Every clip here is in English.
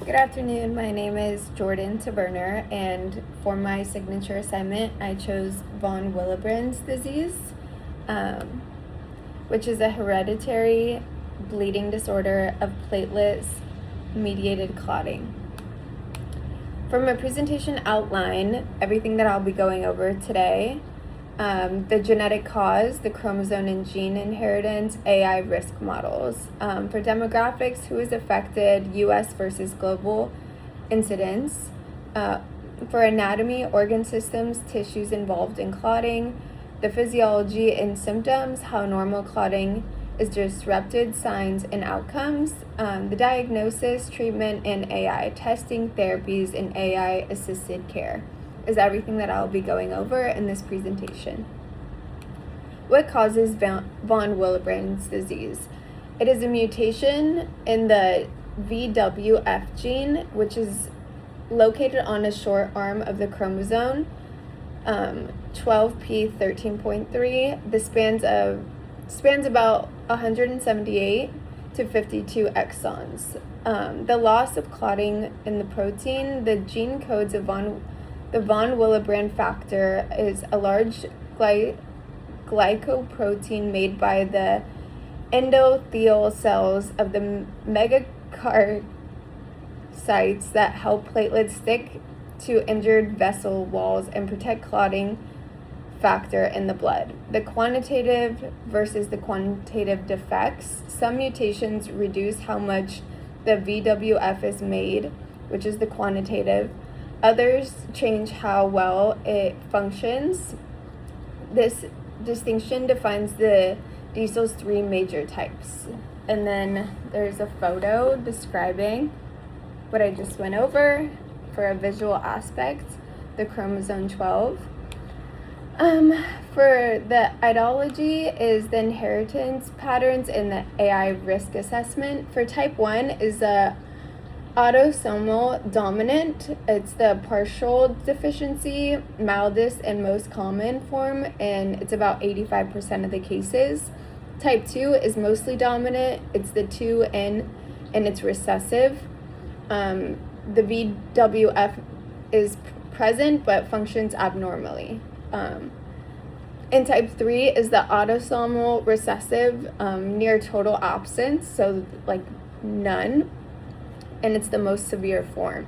Good afternoon. My name is Jordan Taberner, and for my signature assignment, I chose von Willebrand disease, which is a hereditary bleeding disorder of platelets-mediated clotting. For my presentation outline, everything that I'll be going over today, the genetic cause, the chromosome and gene inheritance, AI risk models. For demographics, who is affected, US versus global incidence. For anatomy, organ systems, tissues involved in clotting, the physiology and symptoms, how normal clotting is disrupted, signs and outcomes, the diagnosis, treatment, and AI testing, therapies, and AI-assisted care is everything that I'll be going over in this presentation. What causes von Willebrand disease? It is a mutation in the VWF gene, which is located on a short arm of the chromosome 12p13.3. The spans about 178 to 52 exons. The loss of clotting in the protein, the gene codes of the von Willebrand factor is a large glycoprotein made by the endothelial cells of the megakaryocytes that help platelets stick to injured vessel walls and protect clotting factor in the blood. The quantitative versus the quantitative defects. Some mutations reduce how much the VWF is made, which is the quantitative. Others change how well it functions. This distinction defines the diesel's three major types. And then there's a photo describing what I just went over for a visual aspect, the chromosome 12. For the etiology is the inheritance patterns in the AI risk assessment. For type 1 is the autosomal dominant. It's the partial deficiency, mildest and most common form, and it's about 85% of the cases. Type 2 is mostly dominant. It's the 2N and it's recessive. The VWF is present but functions abnormally. And type 3 is the autosomal recessive, near total absence, so like none, and it's the most severe form.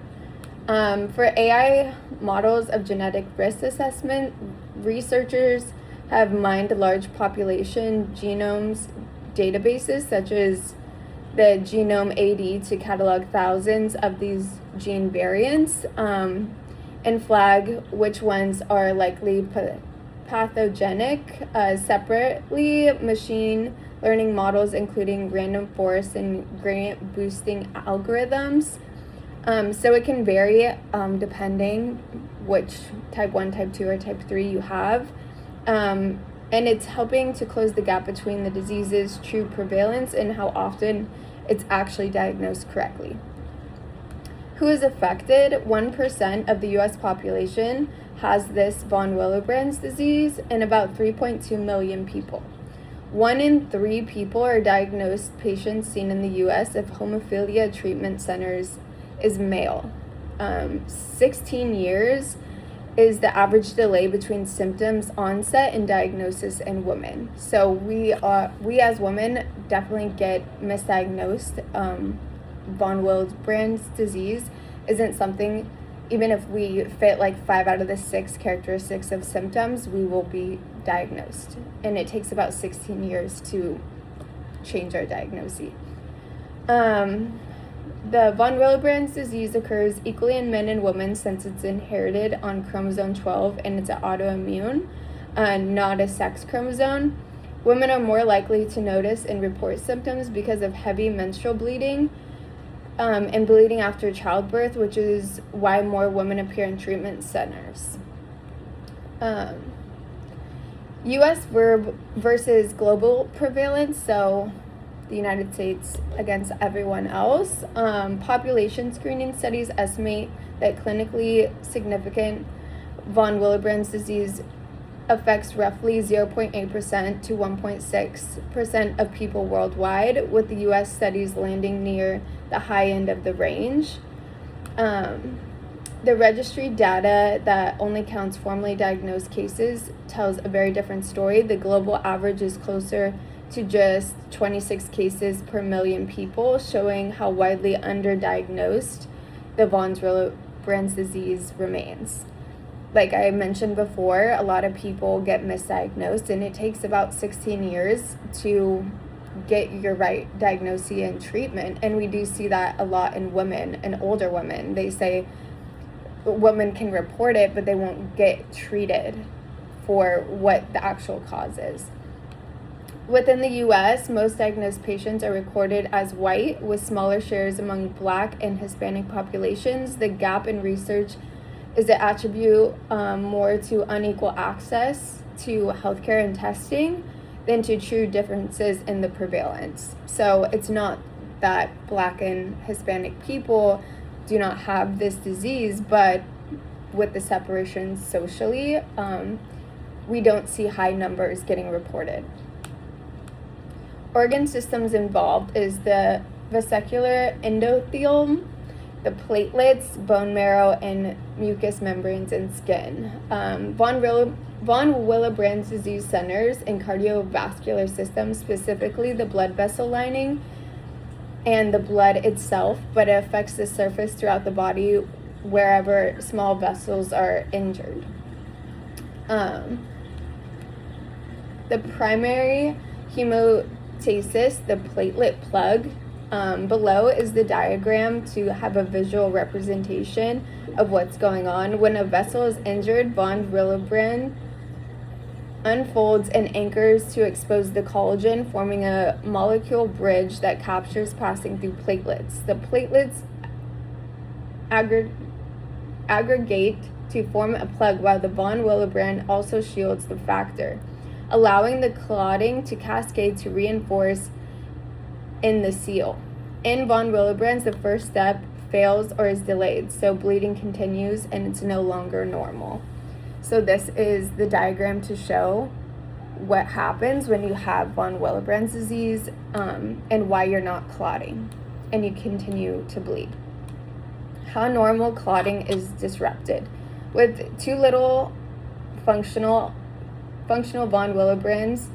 For AI models of genetic risk assessment, researchers have mined large population genomes databases such as the Genome AD to catalog thousands of these gene variants and flag which ones are likely pathogenic. Separately, machine learning models including random forest and gradient boosting algorithms. So it can vary depending which type 1, type 2, or type 3 you have. And it's helping to close the gap between the disease's true prevalence and how often it's actually diagnosed correctly. Who is affected? 1% of the US population has this von Willebrand disease, and about 3.2 million people. 1 in 3 people are diagnosed patients seen in the US of hemophilia treatment centers is male. 16 years is the average delay between symptoms onset and diagnosis in women. So we as women definitely get misdiagnosed. Von Willebrand disease isn't something, even if we fit like 5 out of the 6 characteristics of symptoms, we will be diagnosed. And it takes about 16 years to change our diagnosis. The von Willebrand disease occurs equally in men and women since it's inherited on chromosome 12 and it's an autoimmune, not a sex chromosome. Women are more likely to notice and report symptoms because of heavy menstrual bleeding and bleeding after childbirth, which is why more women appear in treatment centers. US versus global prevalence, so the United States against everyone else. Population screening studies estimate that clinically significant von Willebrand disease affects roughly 0.8% to 1.6% of people worldwide, with the US studies landing near the high end of the range. The registry data that only counts formally diagnosed cases tells a very different story. The global average is closer to just 26 cases per million people, showing how widely underdiagnosed the von Willebrand disease remains. Like I mentioned before, a lot of people get misdiagnosed, and it takes about 16 years to get your right diagnosis and treatment. And we do see that a lot in women and older women. They say women can report it, but they won't get treated for what the actual cause is. Within the US, most diagnosed patients are recorded as white, with smaller shares among Black and Hispanic populations. The gap in research is attributed more to unequal access to healthcare and testing than to true differences in the prevalence. So it's not that Black and Hispanic people do not have this disease, but with the separation socially, we don't see high numbers getting reported. Organ systems involved is the vesicular endothelium, the platelets, bone marrow, and mucous membranes and skin. Von Willebrand disease centers in cardiovascular systems, specifically the blood vessel lining and the blood itself, but it affects the surface throughout the body wherever small vessels are injured. The primary hemostasis, the platelet plug, below is the diagram to have a visual representation of what's going on. When a vessel is injured, von Willebrand unfolds and anchors to expose the collagen, forming a molecule bridge that captures passing through platelets. The platelets aggregate to form a plug, while the von Willebrand also shields the factor, allowing the clotting to cascade to reinforce in the seal. In von Willebrand's, the first step fails or is delayed, so bleeding continues and it's no longer normal. So this is the diagram to show what happens when you have von Willebrand disease, and why you're not clotting and you continue to bleed. How normal clotting is disrupted. With too little functional von Willebrands,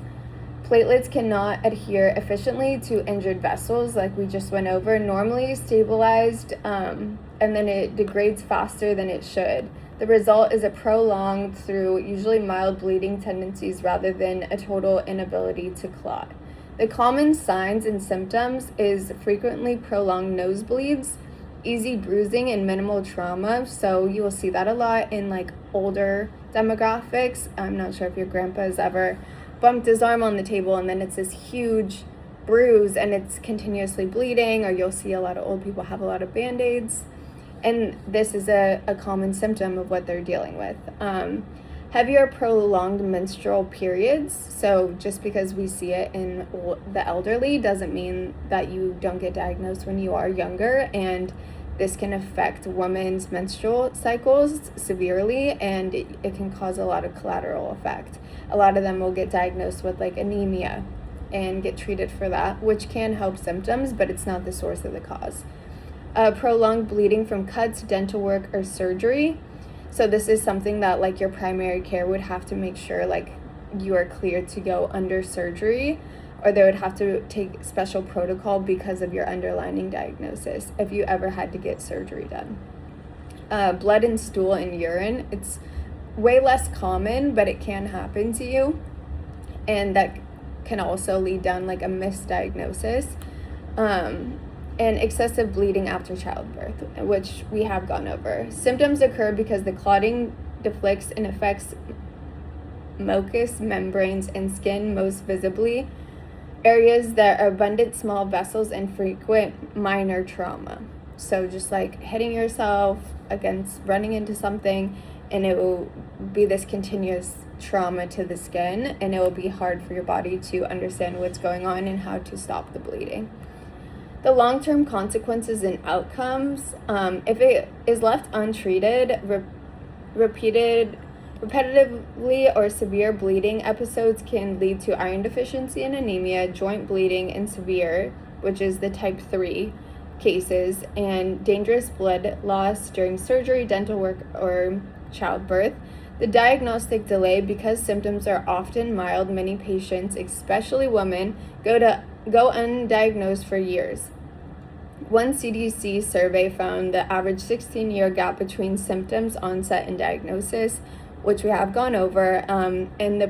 platelets cannot adhere efficiently to injured vessels, like we just went over, normally stabilized, and then it degrades faster than it should. The result is a prolonged through usually mild bleeding tendencies rather than a total inability to clot. The common signs and symptoms is frequently prolonged nosebleeds, easy bruising, and minimal trauma. So you will see that a lot in like older demographics. I'm not sure if your grandpa has ever bumped his arm on the table and then it's this huge bruise and it's continuously bleeding, or you'll see a lot of old people have a lot of band-aids. And this is a common symptom of what they're dealing with. Heavier prolonged menstrual periods. So just because we see it in the elderly doesn't mean that you don't get diagnosed when you are younger. And this can affect women's menstrual cycles severely, and it can cause a lot of collateral effect. A lot of them will get diagnosed with like anemia and get treated for that, which can help symptoms, but it's not the source of the cause. Prolonged bleeding from cuts, dental work, or surgery. So this is something that like your primary care would have to make sure like you are cleared to go under surgery, or they would have to take special protocol because of your underlying diagnosis if you ever had to get surgery done. Blood and stool and urine, it's way less common, but it can happen to you, and that can also lead down like a misdiagnosis. And excessive bleeding after childbirth, which we have gone over. Symptoms occur because the clotting deflects and affects mucous membranes and skin most visibly, areas that are abundant small vessels and frequent minor trauma. So just like hitting yourself against running into something, and it will be this continuous trauma to the skin, and it will be hard for your body to understand what's going on and how to stop the bleeding. The long-term consequences and outcomes, if it is left untreated, repetitively or severe bleeding episodes can lead to iron deficiency and anemia, joint bleeding, and severe, which is the type 3, cases and dangerous blood loss during surgery, dental work, or childbirth. The diagnostic delay, because symptoms are often mild, many patients, especially women, go undiagnosed for years. One CDC survey found the average 16-year gap between symptoms onset and diagnosis, which we have gone over, and the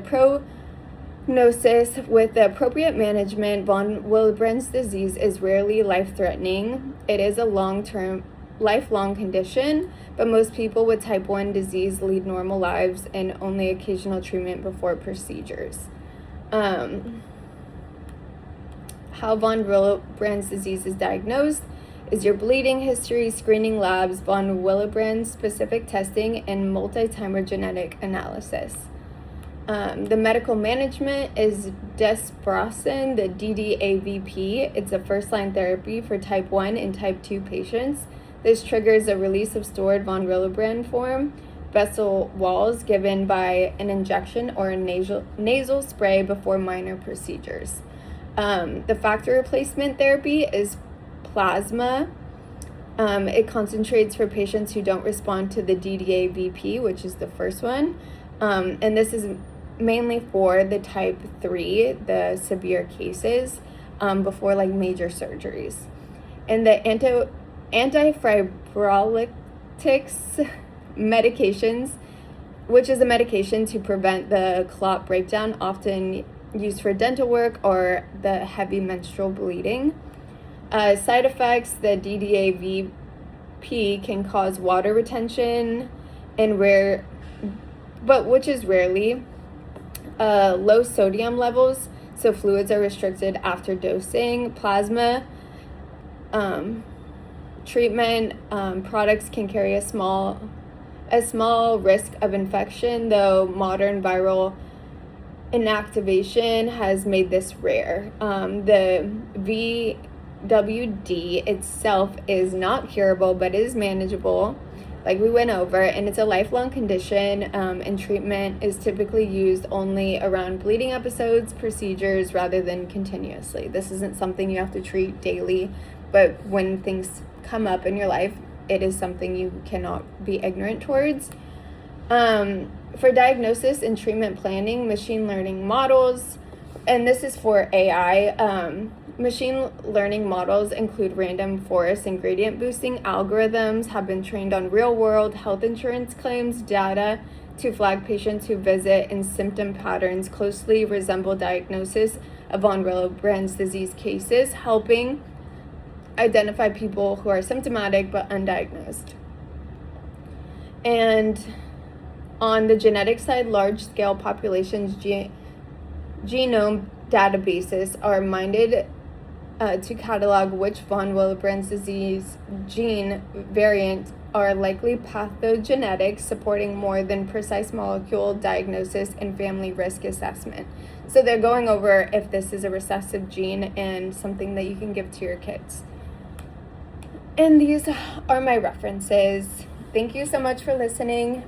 prognosis with the appropriate management. Von Willebrand's disease is rarely life-threatening. It is a lifelong condition, but most people with type 1 disease lead normal lives and only occasional treatment before procedures. How von Willebrand's disease is diagnosed is your bleeding history, screening labs, von Willebrand specific testing, and multi-timer genetic analysis. The medical management is desbrossin, the DDAVP. It's a first-line therapy for type 1 and type 2 patients. This triggers a release of stored von Willebrand form vessel walls given by an injection or a nasal spray before minor procedures. The factor replacement therapy is plasma. It concentrates for patients who don't respond to the DDAVP, which is the first one. And this is mainly for the type 3, the severe cases, before like major surgeries. And the antifibrolytics medications, which is a medication to prevent the clot breakdown, often used for dental work or the heavy menstrual bleeding. Side effects, the DDAVP can cause water retention and which is rarely, low sodium levels, so fluids are restricted after dosing. Plasma treatment products can carry a small risk of infection, though modern viral inactivation has made this rare. The VWD itself is not curable, but is manageable, like we went over, and it's a lifelong condition, and treatment is typically used only around bleeding episodes, procedures, rather than continuously. This isn't something you have to treat daily, but when things come up in your life, it is something you cannot be ignorant towards. For diagnosis and treatment planning, machine learning models, and this is for AI, machine learning models include random forest and gradient boosting algorithms, have been trained on real-world health insurance claims data to flag patients who visit and symptom patterns closely resemble diagnosis of von Willebrand's disease cases, helping identify people who are symptomatic but undiagnosed. And on the genetic side, large-scale populations genome databases are minded to catalog which von Willebrand's disease gene variant are likely pathogenic, supporting more than precise molecule diagnosis and family risk assessment. So they're going over if this is a recessive gene and something that you can give to your kids. And these are my references. Thank you so much for listening.